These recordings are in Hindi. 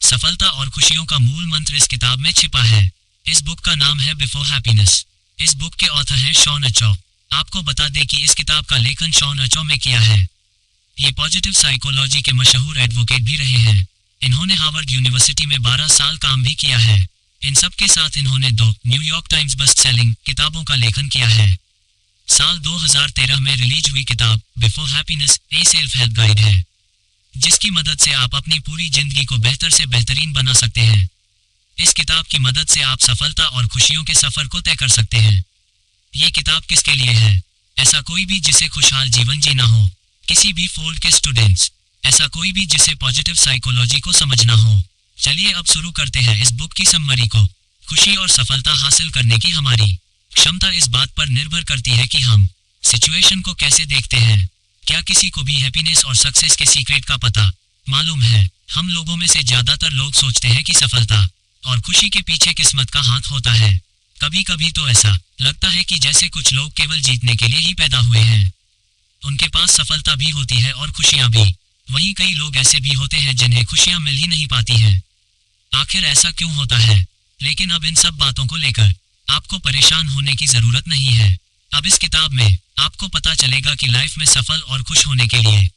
सफलता और खुशियों का मूल मंत्र इस किताब में छिपा है। इस बुक का नाम है बिफोर हैप्पीनेस। इस बुक के ऑथर हैं शॉन अचो। आपको बता दें कि इस किताब का लेखन शॉन अचो में किया है। ये पॉजिटिव साइकोलॉजी के मशहूर एडवोकेट भी रहे हैं। इन्होंने हार्वर्ड यूनिवर्सिटी में 12 साल काम भी किया है। इन सब के साथ इन्होंने 2 न्यूयॉर्क टाइम्स बेस्ट सेलिंग किताबों का लेखन किया है। साल 2013 में रिलीज हुई किताब बिफोर हैप्पीनेस ए सेल्फ हेल्प गाइड है, जिसकी मदद से आप अपनी पूरी जिंदगी को बेहतर से बेहतरीन बना सकते हैं। इस किताब की मदद से आप सफलता और खुशियों के सफर को तय कर सकते हैं। ये किताब किसके लिए है? ऐसा कोई भी जिसे खुशहाल जीवन जीना हो, किसी भी फील्ड के स्टूडेंट्स, ऐसा कोई भी जिसे पॉजिटिव साइकोलॉजी को समझना हो। चलिए अब शुरू करते हैं इस बुक की समरी को। खुशी और सफलता हासिल करने की हमारी क्षमता इस बात पर निर्भर करती है कि हम सिचुएशन को कैसे देखते हैं। क्या किसी को भी हैप्पीनेस और सक्सेस के सीक्रेट का पता मालूम है? हम लोगों में से ज्यादातर लोग सोचते हैं कि सफलता और खुशी के पीछे किस्मत का हाथ होता है। कभी कभी तो ऐसा लगता है कि जैसे कुछ लोग केवल जीतने के लिए ही पैदा हुए हैं। उनके पास सफलता भी होती है और खुशियां भी। वहीं कई लोग ऐसे भी होते हैं जिन्हें खुशियां मिल ही नहीं पाती हैं। आखिर ऐसा क्यों होता है? लेकिन अब इन सब बातों को लेकर आपको परेशान होने की जरूरत नहीं है। अब इस किताब में आपको पता चलेगा कि लाइफ में सफल और खुश होने के लिए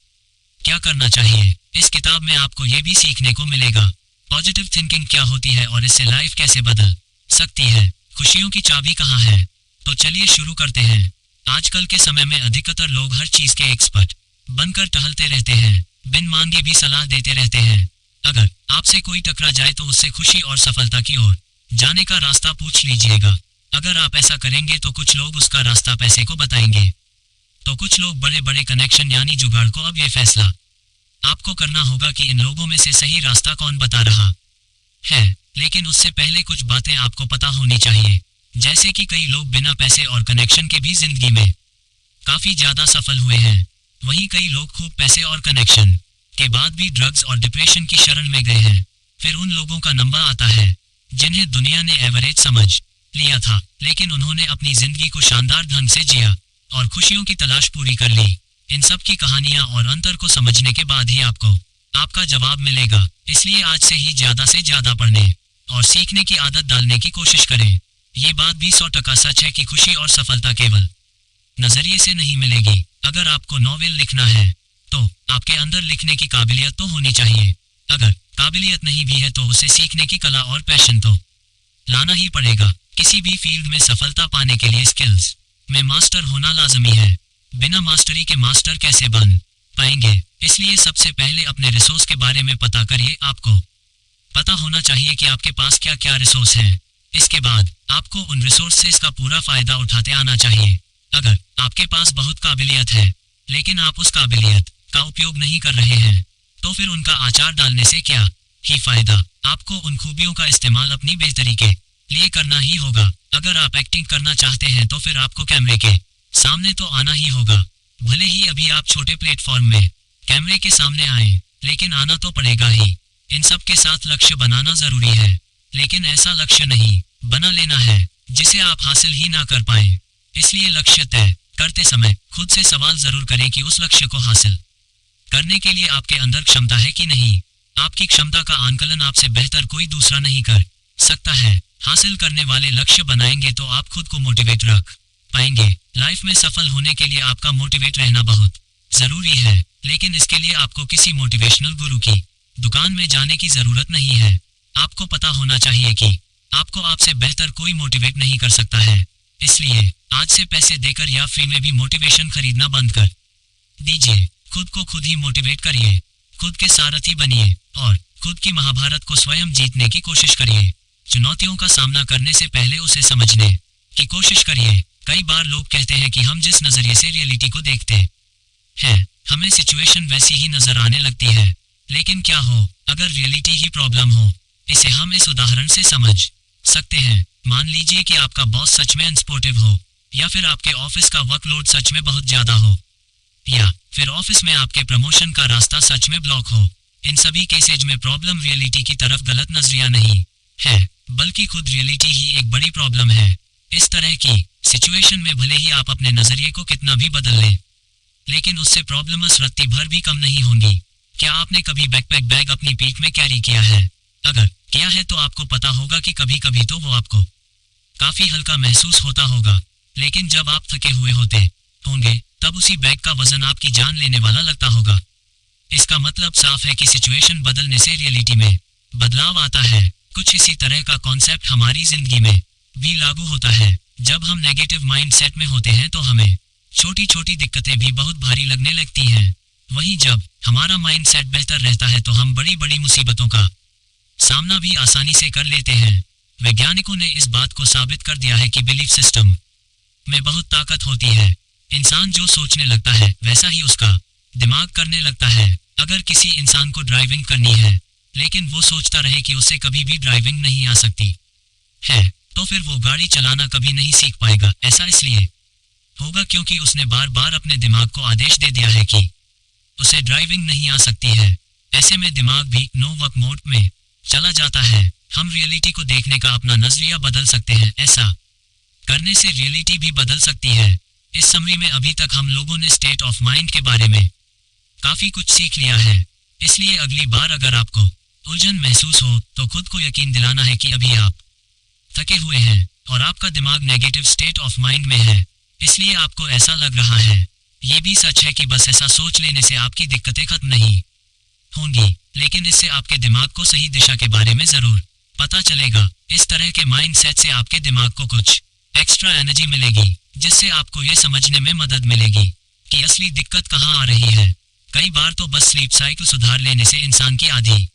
क्या करना चाहिए। इस किताब में आपको ये भी सीखने को मिलेगा पॉजिटिव थिंकिंग क्या होती है और इससे लाइफ कैसे बदल सकती है। खुशियों की चाबी कहाँ है? तो चलिए शुरू करते हैं। आजकल के समय में अधिकतर लोग हर चीज के एक्सपर्ट बनकर टहलते रहते हैं, बिन मांगे भी सलाह देते रहते हैं। अगर आपसे कोई टकरा जाए तो उससे खुशी और सफलता की ओर जाने का रास्ता पूछ लीजिएगा। अगर आप ऐसा करेंगे तो कुछ लोग उसका रास्ता पैसे को बताएंगे, तो कुछ लोग बड़े बड़े कनेक्शन यानी जुगाड़ को। अब ये फैसला आपको करना होगा कि इन लोगों में से सही रास्ता कौन बता रहा है। लेकिन उससे पहले कुछ बातें आपको पता होनी चाहिए, जैसे कि कई लोग बिना पैसे और कनेक्शन के भी जिंदगी में काफी ज्यादा सफल हुए हैं। वहीं कई लोग खूब पैसे और कनेक्शन के बाद भी ड्रग्स और डिप्रेशन की शरण में गए हैं। फिर उन लोगों का नंबर आता है जिन्हें दुनिया ने एवरेज समझ लिया था, लेकिन उन्होंने अपनी जिंदगी को शानदार ढंग से जिया और खुशियों की तलाश पूरी कर ली। इन सब की कहानियां और अंतर को समझने के बाद ही आपको आपका जवाब मिलेगा। इसलिए आज से ही ज्यादा से ज्यादा पढ़ने और सीखने की आदत डालने की कोशिश करें। ये बात भी 100% सच है कि खुशी और सफलता केवल नजरिए से नहीं मिलेगी। अगर आपको नॉवेल लिखना है तो आपके अंदर लिखने की काबिलियत तो होनी चाहिए। अगर काबिलियत नहीं भी है तो उसे सीखने की कला और पैशन तो लाना ही पड़ेगा। किसी भी फील्ड में सफलता पाने के लिए स्किल्स में मास्टर होना लाजमी है। बिना मास्टरी के मास्टर कैसे बन पाएंगे? इसलिए सबसे पहले अपने रिसोर्स के बारे में पता करिए। आपको पता होना चाहिए कि आपके पास क्या क्या रिसोर्स हैं। इसके बाद आपको उन रिसोर्सेस का पूरा फायदा उठाते आना चाहिए। अगर आपके पास बहुत काबिलियत है लेकिन आप उस काबिलियत का उपयोग नहीं कर रहे हैं तो फिर उनका आचार डालने से क्या ही फायदा। आपको उन खूबियों का इस्तेमाल अपनी बेहतरी के लिए करना ही होगा। अगर आप एक्टिंग करना चाहते हैं तो फिर आपको कैमरे के सामने तो आना ही होगा। भले ही अभी आप छोटे प्लेटफॉर्म में कैमरे के सामने आए, लेकिन आना तो पड़ेगा ही। इन सब के साथ लक्ष्य बनाना जरूरी है, लेकिन ऐसा लक्ष्य नहीं बना लेना है जिसे आप हासिल ही ना कर पाएं। इसलिए लक्ष्य तय करते समय खुद से सवाल जरूर करें कि उस लक्ष्य को हासिल करने के लिए आपके अंदर क्षमता है कि नहीं। आपकी क्षमता का आंकलन आपसे बेहतर कोई दूसरा नहीं कर सकता है। हासिल करने वाले लक्ष्य बनाएंगे तो आप खुद को मोटिवेट रख पाएंगे। लाइफ में सफल होने के लिए आपका मोटिवेट रहना बहुत जरूरी है, लेकिन इसके लिए आपको किसी मोटिवेशनल गुरु की दुकान में जाने की जरूरत नहीं है। आपको पता होना चाहिए कि आपको आपसे बेहतर कोई मोटिवेट नहीं कर सकता है। इसलिए आज से पैसे देकर या फ्री में भी मोटिवेशन खरीदना बंद कर दीजिए। खुद को खुद ही मोटिवेट करिए, खुद के सारथी बनिए और खुद की महाभारत को स्वयं जीतने की कोशिश करिए। चुनौतियों का सामना करने से पहले उसे समझने की कोशिश करिए। कई बार लोग कहते हैं कि हम जिस नजरिए से रियलिटी को देखते हैं हमें सिचुएशन वैसी ही नजर आने लगती है। लेकिन क्या हो अगर रियलिटी ही प्रॉब्लम हो? इसे हम इस उदाहरण से समझ सकते हैं। मान लीजिए कि आपका बॉस सच में अनसपोर्टिव हो, या फिर आपके ऑफिस का वर्कलोड सच में बहुत ज्यादा हो, या फिर ऑफिस में आपके प्रमोशन का रास्ता सच में ब्लॉक हो। इन सभी केसेज में प्रॉब्लम रियलिटी की तरफ गलत नजरिया नहीं है, बल्कि खुद रियलिटी ही एक बड़ी प्रॉब्लम है। इस तरह की सिचुएशन में भले ही आप अपने नजरिए को कितना भी बदल लें, लेकिन उससे प्रॉब्लम्स रत्ती भर भी कम नहीं होंगी। क्या आपने कभी बैकपैक बैग अपनी पीठ में कैरी किया है? अगर किया है तो आपको पता होगा कि कभी कभी तो वो आपको काफी हल्का महसूस होता होगा, लेकिन जब आप थके हुए होते होंगे तब उसी बैग का वजन आपकी जान लेने वाला लगता होगा। इसका मतलब साफ है कि सिचुएशन बदलने से रियलिटी में बदलाव आता है। कुछ इसी तरह का कॉन्सेप्ट हमारी जिंदगी में भी लागू होता है। जब हम नेगेटिव माइंडसेट में होते हैं तो हमें छोटी छोटी दिक्कतें भी बहुत भारी लगने लगती हैं। वहीं जब हमारा माइंडसेट बेहतर रहता है तो हम बड़ी बड़ी मुसीबतों का सामना भी आसानी से कर लेते हैं। वैज्ञानिकों ने इस बात को साबित कर दिया है कि बिलीफ सिस्टम में बहुत ताकत होती है। इंसान जो सोचने लगता है वैसा ही उसका दिमाग करने लगता है। अगर किसी इंसान को ड्राइविंग करनी है लेकिन वो सोचता रहे कि उससे कभी भी ड्राइविंग नहीं आ सकती है, तो फिर वो गाड़ी चलाना कभी नहीं सीख पाएगा। ऐसा इसलिए होगा क्योंकि उसने बार बार अपने दिमाग को आदेश दे दिया है कि उसे ड्राइविंग नहीं आ सकती है। ऐसे में दिमाग भी नो वर्क मोड में चला जाता है। हम रियलिटी को देखने का अपना नजरिया बदल सकते हैं। ऐसा करने से रियलिटी भी बदल सकती है। इस समरी में अभी तक हम लोगों ने स्टेट ऑफ माइंड के बारे में काफी कुछ सीख लिया है। इसलिए अगली बार अगर आपको उलझन महसूस हो तो खुद को यकीन दिलाना है कि अभी आप थके हुए हैं और आपका दिमाग नेगेटिव स्टेट ऑफ माइंड में है, इसलिए आपको ऐसा लग रहा है। ये भी सच है कि बस ऐसा सोच लेने से आपकी दिक्कतें खत्म नहीं होंगी, लेकिन इससे आपके दिमाग को सही दिशा के बारे में जरूर पता चलेगा। इस तरह के माइंडसेट से आपके दिमाग को कुछ एक्स्ट्रा एनर्जी मिलेगी, जिससे आपको ये समझने में मदद मिलेगी कि असली दिक्कत कहाँ आ रही है। कई बार तो बस स्लीप साइकिल सुधार लेने से इंसान की आधी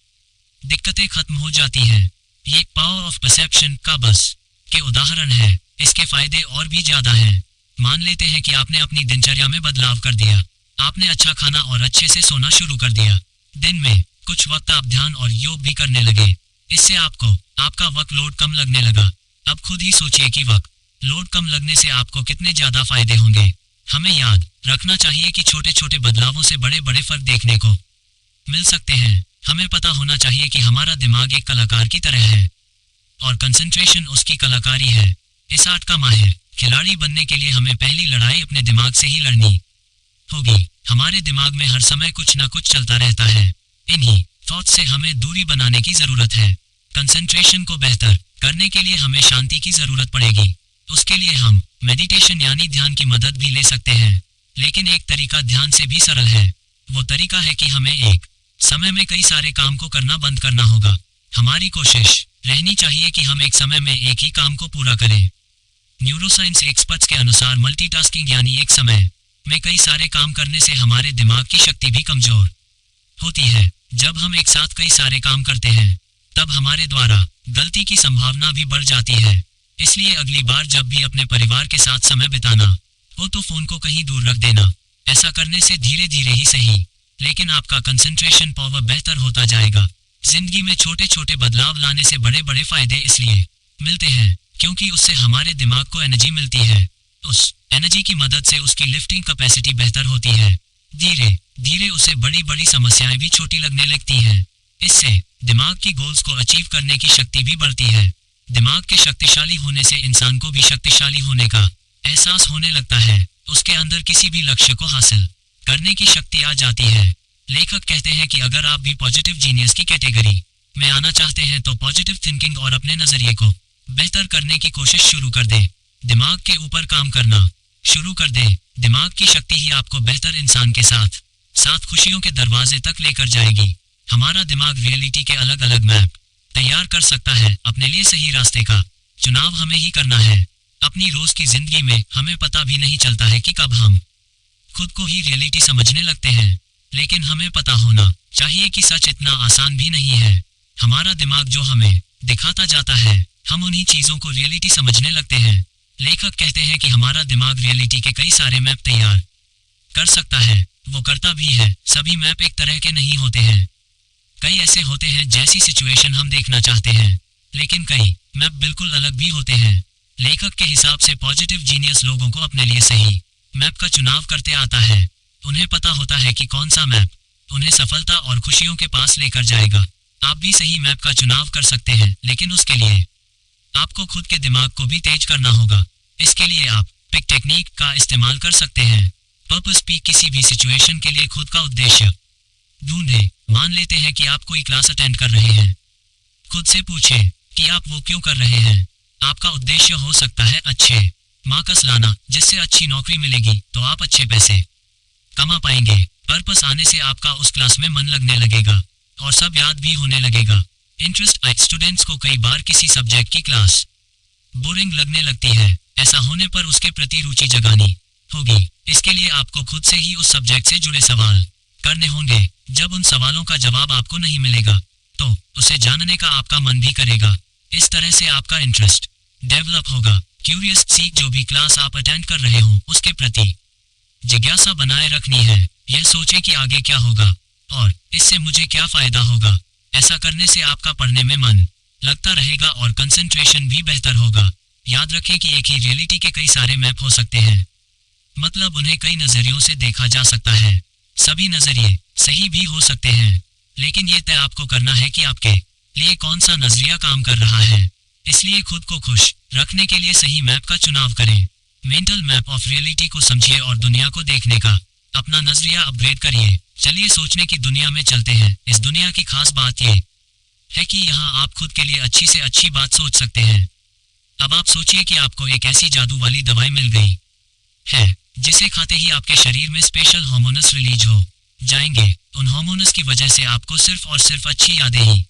दिक्कतें खत्म हो जाती हैं। ये पावर ऑफ परसेप्शन का बस के उदाहरण है। इसके फायदे और भी ज्यादा हैं। मान लेते हैं कि आपने अपनी दिनचर्या में बदलाव कर दिया। आपने अच्छा खाना और अच्छे से सोना शुरू कर दिया। दिन में कुछ वक्त आप ध्यान और योग भी करने लगे। इससे आपको आपका वर्कलोड कम लगने लगा। अब खुद ही सोचिए कि वर्क लोड कम लगने से आपको कितने ज्यादा फायदे होंगे। हमें याद रखना चाहिए कि छोटे छोटे बदलावों से बड़े बड़े फर्क देखने को मिल सकते हैं। हमें पता होना चाहिए कि हमारा दिमाग एक कलाकार की तरह है और कंसंट्रेशन उसकी कलाकारी है। इस आर्ट का माहिर खिलाड़ी बनने के लिए हमें पहली लड़ाई अपने दिमाग से ही लड़नी होगी। हमारे दिमाग में हर समय कुछ न कुछ चलता रहता है। इन्हीं थॉट्स से हमें दूरी बनाने की जरूरत है। कंसंट्रेशन को बेहतर करने के लिए हमें शांति की जरूरत पड़ेगी। उसके लिए हम मेडिटेशन यानी ध्यान की मदद भी ले सकते हैं, लेकिन एक तरीका ध्यान से भी सरल है। वो तरीका है कि हमें एक समय में कई सारे काम को करना बंद करना होगा। हमारी कोशिश रहनी चाहिए कि हम एक समय में एक ही काम को पूरा करें। न्यूरोसाइंस एक्सपर्ट्स के अनुसार मल्टीटास्किंग यानी एक समय में कई सारे काम करने से हमारे दिमाग की शक्ति भी कमजोर होती है। जब हम एक साथ कई सारे काम करते हैं तब हमारे द्वारा गलती की संभावना भी बढ़ जाती है। इसलिए अगली बार जब भी अपने परिवार के साथ समय बिताना हो तो फोन को कहीं दूर रख देना। ऐसा करने से धीरे धीरे ही सही, लेकिन आपका कंसंट्रेशन पावर बेहतर होता जाएगा। जिंदगी में छोटे छोटे बदलाव लाने से बड़े बड़े फायदे इसलिए मिलते हैं क्योंकि उससे हमारे दिमाग को एनर्जी मिलती है। उस एनर्जी की मदद से उसकी लिफ्टिंग कैपेसिटी बेहतर होती है। धीरे धीरे उसे बड़ी बड़ी समस्याएं भी छोटी लगने लगती हैं। इससे दिमाग की गोल्स को अचीव करने की शक्ति भी बढ़ती है। दिमाग के शक्तिशाली होने से इंसान को भी शक्तिशाली होने का एहसास होने लगता है। उसके अंदर किसी भी लक्ष्य को हासिल करने की शक्ति आ जाती है। लेखक कहते हैं कि अगर आप भी पॉजिटिव जीनियस की कैटेगरी में आना चाहते हैं तो पॉजिटिव थिंकिंग और अपने नजरिए को बेहतर करने की कोशिश शुरू कर दें। दिमाग के ऊपर काम करना शुरू कर दें। दिमाग की शक्ति ही आपको बेहतर इंसान के साथ साथ खुशियों के दरवाजे तक लेकर जाएगी। हमारा दिमाग रियलिटी के अलग अलग मैप तैयार कर सकता है। अपने लिए सही रास्ते का चुनाव हमें ही करना है। अपनी रोज की जिंदगी में हमें पता भी नहीं चलता है कि कब हम खुद को ही रियलिटी समझने लगते हैं, लेकिन हमें पता होना चाहिए कि सच इतना आसान भी नहीं है। हमारा दिमाग जो हमें दिखाता जाता है हम उन्हीं चीजों को रियलिटी समझने लगते हैं। लेखक कहते हैं कि हमारा दिमाग रियलिटी के कई सारे मैप तैयार कर सकता है। वो करता भी है। सभी मैप एक तरह के नहीं होते हैं। कई ऐसे होते हैं जैसी सिचुएशन हम देखना चाहते हैं, लेकिन कई मैप बिल्कुल अलग भी होते हैं। लेखक के हिसाब से पॉजिटिव जीनियस लोगों को अपने लिए सही मैप का चुनाव करते आता है। उन्हें पता होता है कि कौन सा मैप उन्हें सफलता और खुशियों के पास लेकर जाएगा। आप भी सही मैप का चुनाव कर सकते हैं, लेकिन उसके लिए आपको खुद के दिमाग को भी तेज करना होगा। इसके लिए आप पिक टेक्निक का इस्तेमाल कर सकते हैं। पर्पस पी किसी भी सिचुएशन के लिए खुद का उद्देश्य ढूंढें। मान लेते हैं कि आप कोई क्लास अटेंड कर रहे हैं। खुद से पूछें कि आप वो क्यों कर रहे हैं। आपका उद्देश्य हो सकता है अच्छे मार्क्स लाना, जिससे अच्छी नौकरी मिलेगी तो आप अच्छे पैसे कमा पाएंगे। पर्पस आने से आपका उस क्लास में मन लगने लगेगा और सब याद भी होने लगेगा। इंटरेस्ट आए स्टूडेंट्स को कई बार किसी सब्जेक्ट की क्लास बोरिंग लगने लगती है। ऐसा होने पर उसके प्रति रुचि जगानी होगी। इसके लिए आपको खुद से ही उस सब्जेक्ट से जुड़े सवाल करने होंगे। जब उन सवालों का जवाब आपको नहीं मिलेगा तो उसे जानने का आपका मन भी करेगा। इस तरह से आपका इंटरेस्ट डेवलप होगा। क्यूरियस सी जो भी क्लास आप अटेंड कर रहे हो उसके प्रति जिज्ञासा बनाए रखनी है। यह सोचें कि आगे क्या होगा और इससे मुझे क्या फायदा होगा। ऐसा करने से आपका पढ़ने में मन लगता रहेगा और कंसंट्रेशन भी बेहतर होगा। याद रखें कि एक ही रियलिटी के कई सारे मैप हो सकते हैं, मतलब उन्हें कई नजरियों से देखा जा सकता है। सभी नजरिए सही भी हो सकते हैं, लेकिन ये तय आपको करना है कि आपके लिए कौन सा नजरिया काम कर रहा है। इसलिए खुद को खुश रखने के लिए सही मैप का चुनाव करें। मेंटल मैप ऑफ रियलिटी को समझिए और दुनिया को देखने का अपना नजरिया अपग्रेड करिए। चलिए सोचने की दुनिया में चलते हैं। इस दुनिया की खास बात ये है कि यहाँ आप खुद के लिए अच्छी से अच्छी बात सोच सकते हैं। अब आप सोचिए कि आपको एक ऐसी जादू वाली दवाई मिल गई है जिसे खाते ही आपके शरीर में स्पेशल हार्मोन्स रिलीज हो जाएंगे। उन हार्मोन्स की वजह से आपको सिर्फ और सिर्फ अच्छी यादें ही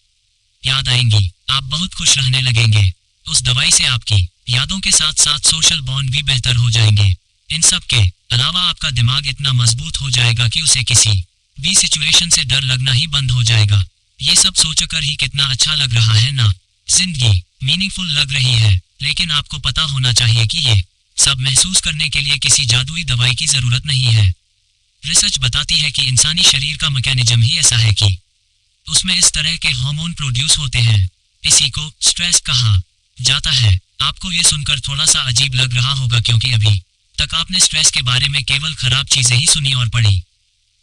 याद आएंगी। आप बहुत खुश रहने लगेंगे। उस दवाई से आपकी यादों के साथ साथ सोशल बॉन्ड भी बेहतर हो जाएंगे। इन सब के अलावा आपका दिमाग इतना मजबूत हो जाएगा कि उसे किसी भी सिचुएशन से डर लगना ही बंद हो जाएगा। ये सब सोचकर ही कितना अच्छा लग रहा है ना। जिंदगी मीनिंगफुल लग रही है, लेकिन आपको पता होना चाहिए कि ये सब महसूस करने के लिए किसी जादुई दवाई की जरूरत नहीं है। रिसर्च बताती है कि इंसानी शरीर का मैकेनिज्म ही ऐसा है कि उसमें इस तरह के हार्मोन प्रोड्यूस होते हैं। इसी को स्ट्रेस कहा जाता है। आपको ये सुनकर थोड़ा सा अजीब लग रहा होगा, क्योंकि अभी तक आपने स्ट्रेस के बारे में केवल खराब चीजें ही सुनी और पढ़ी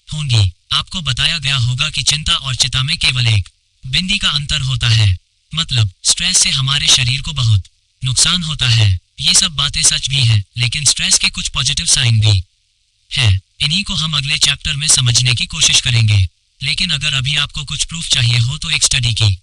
होंगी। आपको बताया गया होगा कि चिंता और चिता में केवल एक बिंदी का अंतर होता है, मतलब स्ट्रेस से हमारे शरीर को बहुत नुकसान होता है। ये सब बातें सच भी हैं, लेकिन स्ट्रेस के कुछ पॉजिटिव साइन भी हैं। इन्हीं को हम अगले चैप्टर में समझने की कोशिश करेंगे। लेकिन अगर अभी आपको कुछ प्रूफ चाहिए हो तो एक स्टडी की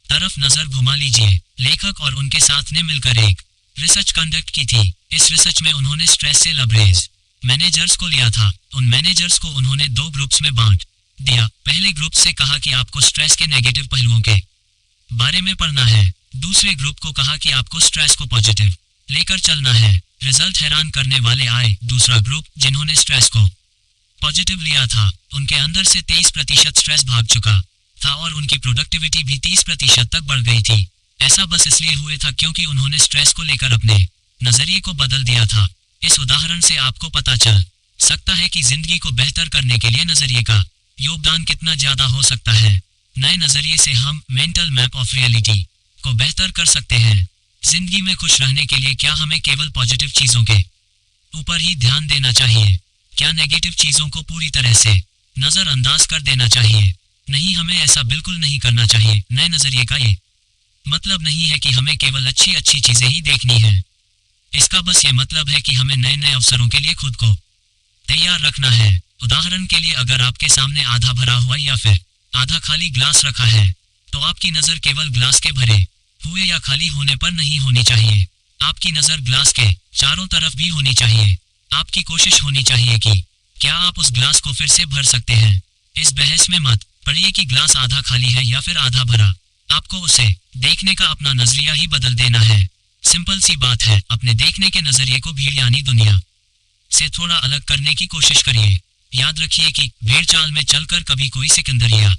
तरफ नजर घुमा लीजिए। लेखक और उनके साथ ने मिलकर एक रिसर्च कंडक्ट की थी। इस रिसर्च में उन्होंने स्ट्रेस से लबरेज मैनेजर्स को लिया था। उन मैनेजर्स को उन्होंने 2 ग्रुप्स में बांट दिया। पहले ग्रुप से कहा कि आपको स्ट्रेस के नेगेटिव पहलुओं के बारे में पढ़ना है। दूसरे ग्रुप को कहा कि आपको स्ट्रेस को पॉजिटिव लेकर चलना है। रिजल्ट हैरान करने वाले आए। दूसरा ग्रुप जिन्होंने स्ट्रेस को पॉजिटिव लिया था, उनके अंदर से 23% स्ट्रेस भाग चुका था और उनकी प्रोडक्टिविटी भी 30% तक बढ़ गई थी। ऐसा बस इसलिए हुए था क्योंकि उन्होंने स्ट्रेस को लेकर अपने नजरिए को बदल दिया था। इस उदाहरण से आपको पता चल सकता है कि जिंदगी को बेहतर करने के लिए नजरिए का योगदान कितना ज्यादा हो सकता है। नए नजरिए से हम मेंटल मैप ऑफ रियलिटी को बेहतर कर सकते हैं। जिंदगी में खुश रहने के लिए क्या हमें केवल पॉजिटिव चीजों के ऊपर ही ध्यान देना चाहिए? क्या नेगेटिव चीजों को पूरी तरह से नजरअंदाज कर देना चाहिए? नहीं, हमें ऐसा बिल्कुल नहीं करना चाहिए। नए नजरिए का ये मतलब नहीं है कि हमें केवल अच्छी अच्छी चीजें ही देखनी है। इसका बस ये मतलब है कि हमें नए नए अवसरों के लिए खुद को तैयार रखना है। उदाहरण के लिए अगर आपके सामने आधा भरा हुआ या फिर आधा खाली ग्लास रखा है, तो आपकी नजर केवल ग्लास के भरे हुए या खाली होने पर नहीं होनी चाहिए। आपकी नजर ग्लास के चारों तरफ भी होनी चाहिए। आपकी कोशिश होनी चाहिए कि क्या आप उस ग्लास को फिर से भर सकते हैं। इस बहस में मत पड़िए कि ग्लास आधा खाली है या फिर आधा भरा। आपको उसे देखने का अपना नजरिया ही बदल देना है। सिंपल सी बात है। अपने देखने के नजरिए को भीड़ यानी दुनिया से थोड़ा अलग करने की कोशिश करिए। याद रखिए कि भेड़ चाल में चलकर कभी कोई सिकंदर या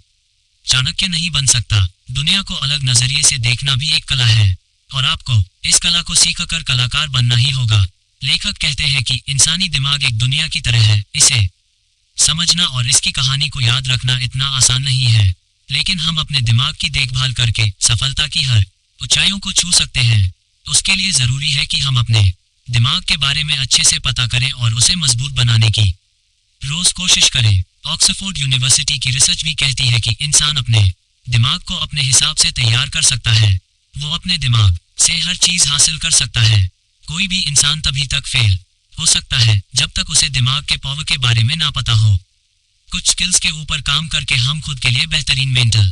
चाणक्य नहीं बन सकता। दुनिया को अलग नजरिए से देखना भी एक कला है और आपको इस कला को सीखकर कलाकार बनना ही होगा। लेखक कहते हैं कि इंसानी दिमाग एक दुनिया की तरह है। इसे समझना और इसकी कहानी को याद रखना इतना आसान नहीं है, लेकिन हम अपने दिमाग की देखभाल करके सफलता की हर ऊंचाइयों को छू सकते हैं। उसके लिए जरूरी है कि हम अपने दिमाग के बारे में अच्छे से पता करें और उसे मजबूत बनाने की रोज कोशिश करें। ऑक्सफोर्ड यूनिवर्सिटी की रिसर्च भी कहती है कि इंसान अपने दिमाग को अपने हिसाब से तैयार कर सकता है। वो अपने दिमाग से हर चीज हासिल कर सकता है। कोई भी इंसान तभी तक फेल हो सकता है जब तक उसे दिमाग के पावर के बारे में ना पता हो। कुछ स्किल्स के ऊपर काम करके हम खुद के लिए बेहतरीन मेंटल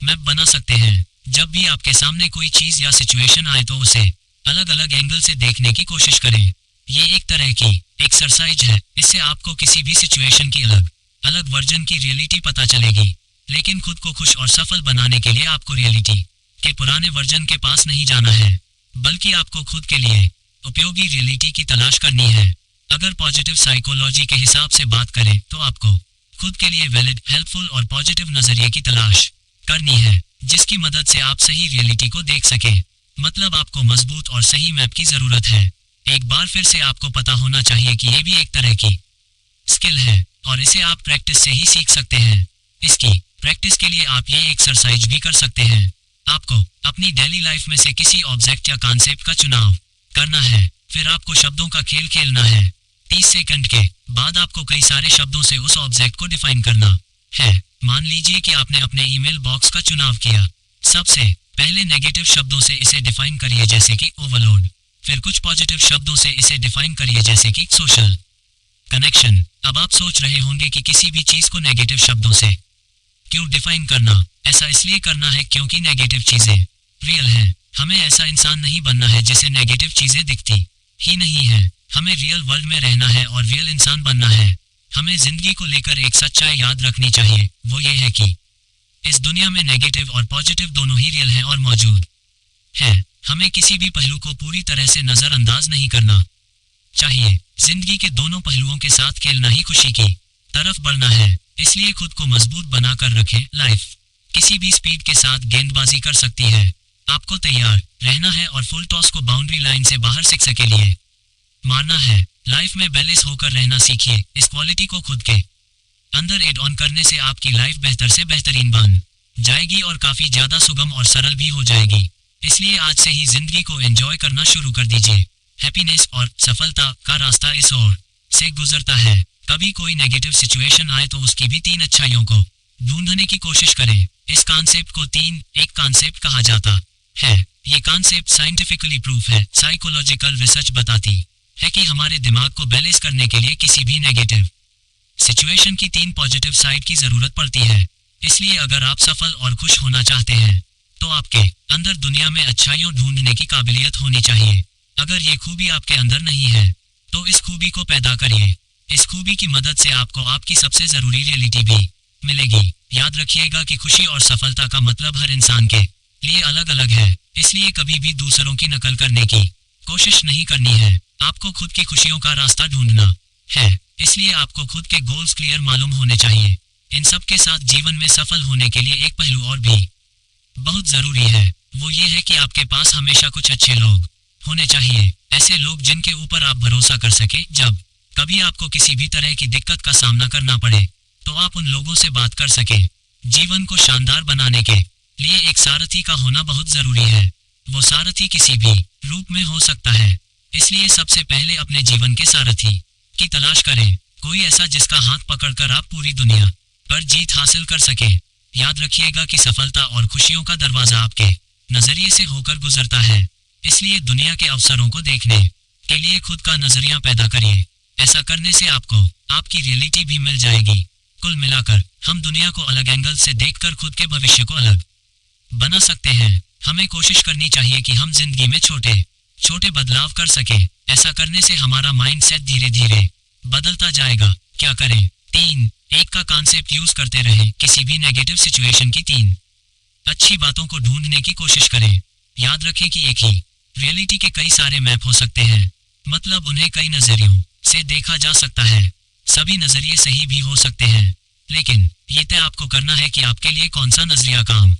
मैप बना सकते हैं। जब भी आपके सामने कोई चीज या सिचुएशन आए तो उसे अलग अलग एंगल से देखने की कोशिश करें। ये एक तरह की एक्सरसाइज है। इससे आपको किसी भी सिचुएशन की अलग अलग वर्जन की रियलिटी पता चलेगी। लेकिन खुद को खुश और सफल बनाने के लिए आपको रियलिटी के पुराने वर्जन के पास नहीं जाना है, बल्कि आपको खुद के लिए उपयोगी रियलिटी की तलाश करनी है। अगर पॉजिटिव साइकोलॉजी के हिसाब से बात करें तो आपको खुद के लिए वैलिड, हेल्पफुल और पॉजिटिव नजरिए की तलाश करनी है, जिसकी मदद से आप सही रियलिटी को देख सके। मतलब आपको मजबूत और सही मैप की जरूरत है। एक बार फिर से आपको पता होना चाहिए कि ये भी एक तरह की स्किल है और इसे आप प्रैक्टिस से ही सीख सकते हैं। इसकी प्रैक्टिस के लिए आप ये एक्सरसाइज भी कर सकते हैं। आपको अपनी डेली लाइफ में से किसी ऑब्जेक्ट या कॉन्सेप्ट का चुनाव करना है। फिर आपको शब्दों का खेल खेलना है। 30 सेकंड के बाद आपको कई सारे शब्दों से उस ऑब्जेक्ट को डिफाइन करना है। मान लीजिए कि आपने अपने ईमेल बॉक्स का चुनाव किया। सबसे पहले नेगेटिव शब्दों से इसे डिफाइन करिए जैसे कि ओवरलोड। फिर कुछ पॉजिटिव शब्दों से इसे डिफाइन करिए जैसे कि सोशल कनेक्शन। अब आप सोच रहे होंगे कि किसी भी चीज को नेगेटिव शब्दों से क्यों डिफाइन करना। ऐसा इसलिए करना है क्योंकि नेगेटिव चीजें रियल हैं। हमें ऐसा इंसान नहीं बनना है जिसे नेगेटिव चीजें दिखती ही नहीं है। हमें रियल वर्ल्ड में रहना है और रियल इंसान बनना है। हमें जिंदगी को लेकर एक सच्चाई याद रखनी चाहिए, वो ये है कि इस दुनिया में नेगेटिव और पॉजिटिव दोनों ही रियल हैं और मौजूद हैं। हमें किसी भी पहलू को पूरी तरह से नजरअंदाज नहीं करना चाहिए। जिंदगी के दोनों पहलुओं के साथ खेलना ही खुशी की तरफ बढ़ना है। इसलिए खुद को मजबूत बनाकर रखें। लाइफ किसी भी स्पीड के साथ गेंदबाजी कर सकती है। आपको तैयार रहना है और फुल टॉस को बाउंड्री लाइन से बाहर 6 के लिए मारना है। लाइफ में बैलेंस होकर रहना सीखिए। इस क्वालिटी को खुद के अंदर एड ऑन करने से आपकी लाइफ बेहतर से बेहतरीन बन जाएगी और काफी ज्यादा सुगम और सरल भी हो जाएगी। इसलिए आज से ही जिंदगी को एंजॉय करना शुरू कर दीजिए। हैप्पीनेस और सफलता का रास्ता इस ओर से गुजरता है। कभी कोई नेगेटिव सिचुएशन आए तो उसकी भी 3 अच्छाइयों को ढूंढने की कोशिश करें। इस कॉन्सेप्ट को 3-1 कॉन्सेप्ट कहा जाता है। ये कॉन्सेप्ट साइंटिफिकली प्रूफ है। साइकोलॉजिकल रिसर्च बताती है कि हमारे दिमाग को बैलेंस करने के लिए किसी भी नेगेटिव सिचुएशन की 3 पॉजिटिव साइड की जरूरत पड़ती है। इसलिए अगर आप सफल और खुश होना चाहते हैं तो आपके अंदर दुनिया में अच्छाइयों ढूंढने की काबिलियत होनी चाहिए। अगर ये खूबी आपके अंदर नहीं है तो इस खूबी को पैदा करिए। इस खूबी की मदद से आपको आपकी सबसे जरूरी रियलिटी भी मिलेगी। याद रखिएगा कि खुशी और सफलता का मतलब हर इंसान के लिए अलग अलग है। इसलिए कभी भी दूसरों की नकल करने की कोशिश नहीं करनी है। आपको खुद की खुशियों का रास्ता ढूंढना है। इसलिए आपको खुद के गोल्स क्लियर मालूम होने चाहिए। इन सब के साथ जीवन में सफल होने के लिए एक पहलू और भी बहुत जरूरी है। वो ये है कि आपके पास हमेशा कुछ अच्छे लोग होने चाहिए। ऐसे लोग जिनके ऊपर आप भरोसा कर सके। जब कभी आपको किसी भी तरह की दिक्कत का सामना करना पड़े तो आप उन लोगों से बात कर सके। जीवन को शानदार बनाने के लिए एक सारथी का होना बहुत जरूरी है। वो सारथी किसी भी रूप में हो सकता है। इसलिए सबसे पहले अपने जीवन के सारथी की तलाश करें। कोई ऐसा जिसका हाथ पकड़कर आप पूरी दुनिया पर जीत हासिल कर सके। याद रखिएगा कि सफलता और खुशियों का दरवाजा आपके नजरिए से होकर गुजरता है। इसलिए दुनिया के अवसरों को देखने के लिए खुद का नजरिया पैदा करिए। ऐसा करने से आपको आपकी रियलिटी भी मिल जाएगी। कुल मिलाकर हम दुनिया को अलग एंगल से देखकर खुद के भविष्य को अलग बना सकते हैं। हमें कोशिश करनी चाहिए कि हम जिंदगी में छोटे छोटे बदलाव कर सके। ऐसा करने से हमारा माइंड सेट धीरे धीरे बदलता जाएगा। क्या करें? 3-1 का कॉन्सेप्ट यूज करते रहें। किसी भी नेगेटिव सिचुएशन की 3 अच्छी बातों को ढूंढने की कोशिश करें। याद रखें कि एक ही रियलिटी के कई सारे मैप हो सकते हैं। मतलब उन्हें कई नजरियों से देखा जा सकता है। सभी नजरिए सही भी हो सकते हैं, लेकिन ये तय आपको करना है कि आपके लिए कौन सा नजरिया काम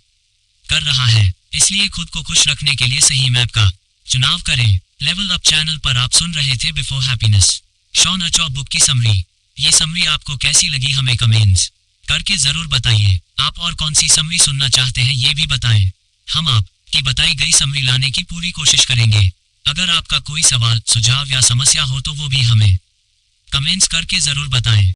कर रहा है। इसलिए खुद को खुश रखने के लिए सही मैप का चुनाव करें। लेवल अप चैनल पर आप सुन रहे थे बिफोर हैप्पीनेस, शॉन अचॉ बुक की समरी। ये समरी आपको कैसी लगी हमें कमेंट्स करके जरूर बताइए। आप और कौन सी समरी सुनना चाहते हैं ये भी बताएं। हम आपकी बताई गई समरी लाने की पूरी कोशिश करेंगे। अगर आपका कोई सवाल, सुझाव या समस्या हो तो वो भी हमें कमेंट्स करके जरूर बताएं।